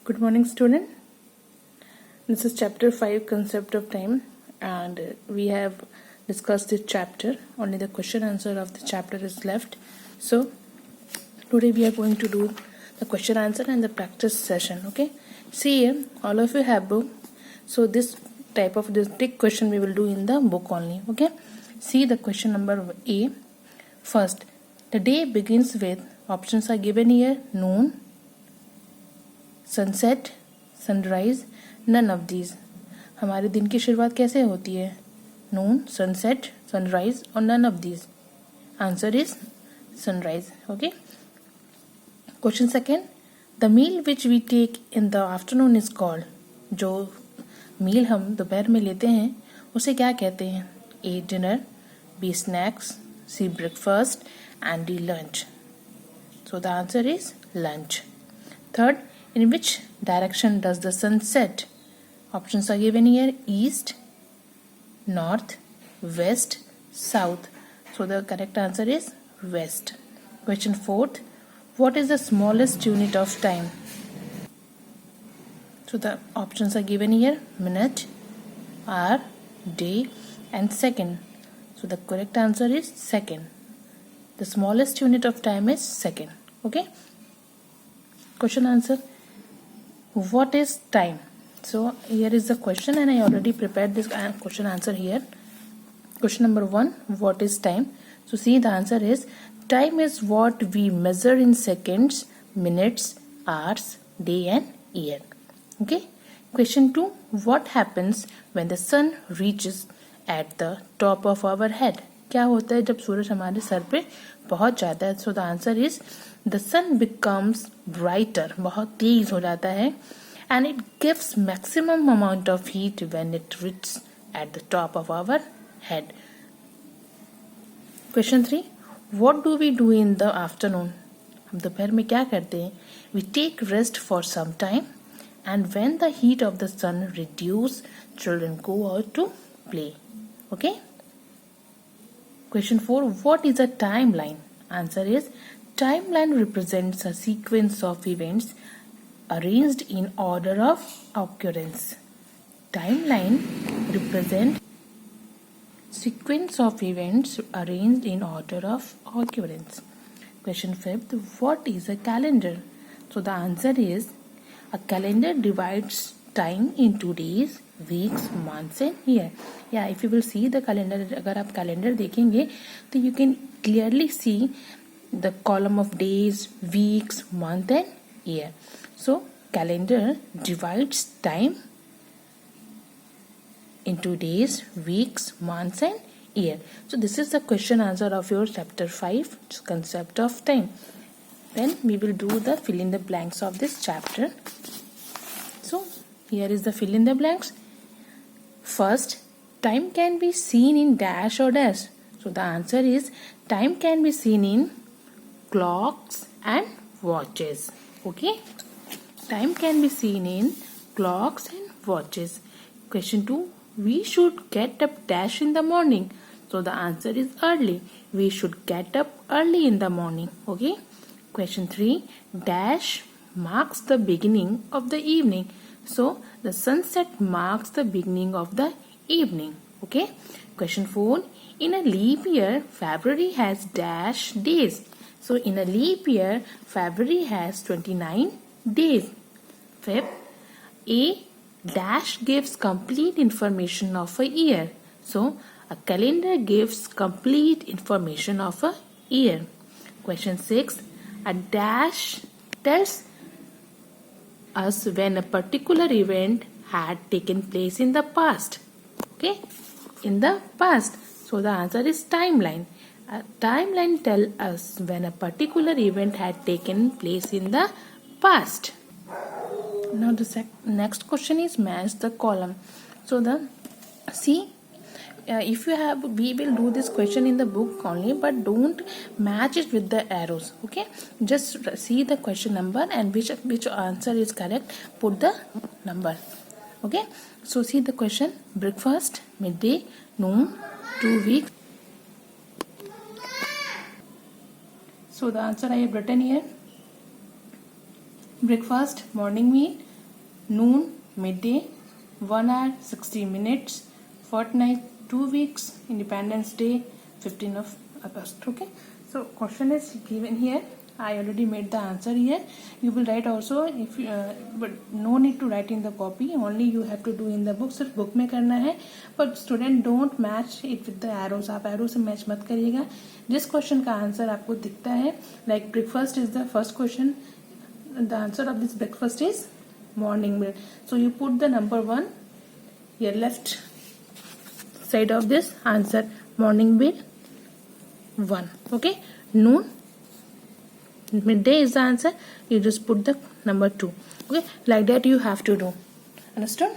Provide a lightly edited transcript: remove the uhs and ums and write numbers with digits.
Good morning, student. This is chapter 5, concept of time, and we have discussed this chapter. Only the question answer of the chapter is left. So today we are going to do the question answer and the practice session. Okay, see here, all of you have book. So this type of this big question we will do in the book only. Okay, see the question number A. First, the day begins with, options are given here: noon, sunset, sunrise, none of these. हमारे दिन की शुरुआत कैसे होती है? Noon, sunset, sunrise और none of these. Answer is sunrise. Okay. Question second, the meal which we take in the afternoon is called. जो meal हम दोपहर में लेते हैं उसे क्या कहते हैं? A dinner, B snacks, C breakfast and D lunch. So the answer is lunch. Third, in which direction does the sun set? Options are given here: east, north, west, south. So the correct answer is west. Question fourth, what is the smallest unit of time? So the options are given here: minute, hour, day and second. So the correct answer is second. The smallest unit of time is second. Okay. Question answer. What is time? So here is the question, and I already prepared this question answer here. Question number 1, what is time? So see, the answer is, time is what we measure in seconds, minutes, hours, day and year. Okay. Question 2, what happens when the sun reaches at the top of our head? क्या होता है जब सूरज हमारे sir पे पहुंच जाता है? So the answer is, the sun becomes brighter, बहुत तेज हो जाता है, and it gives maximum amount of heat when it reaches at the top of our head. Question 3, what do we do in the afternoon? हम दोपहर में क्या करते हैं? We take rest for some time, and when the heat of the sun reduce, children go out to play. Okay. Question 4, what is a timeline? Answer is, timeline represents a sequence of events arranged in order of occurrence. Timeline represents sequence of events arranged in order of occurrence. Question 5, what is a calendar? So the answer is, a calendar divides time into days, weeks, months and year. Yeah, if you will see the calendar, अगर आप calendar देखेंगे तो you can clearly see the column of days, weeks, month and year. So calendar divides time into days, weeks, months and year. So this is the question answer of your chapter 5, concept of time. Then we will do the fill in the blanks of this chapter. So here is the fill in the blanks. First, time can be seen in dash or dash. So the answer is, time can be seen in clocks and watches. Okay. Time can be seen in clocks and watches. Question 2, we should get up dash in the morning. So the answer is early. We should get up early in the morning. Okay. Question 3, dash marks the beginning of the evening. So the sunset marks the beginning of the evening. Okay. Question 4, in a leap year, February has dash days. So in a leap year, February has 29 days. Fifth, a dash gives complete information of a year. So a calendar gives complete information of a year. Question 6, a dash tells us when a particular event had taken place in the past. Okay, in the past. So the answer is timeline. A timeline tells us when a particular event had taken place in the past. Now the next question is match the column. So the see, if you have, we will do this question in the book only, but don't match it with the arrows. Okay, just see the question number and which answer is correct, put the number. Okay. So see the question: breakfast, midday, noon, 2 weeks. So the answer I have written here: breakfast, morning meal, noon, midday, 1 hour, 60 minutes, fortnight, 2 weeks, Independence Day, 15th of August. Okay, so question is given here. I already made the answer here. You will write also, if but no need to write in the copy, only you have to do in the book. सिर्फ book में करना है, but student don't match it with the arrows. आप arrow से match मत करिएगा. जिस question का answer आपको दिखता है, like breakfast is the first question. The answer of this breakfast is morning meal. So you put the number 1 here, left side of this answer. Morning meal 1. Okay, noon, midday is the answer. You just put the number 2. Okay, like that you have to do. Understood?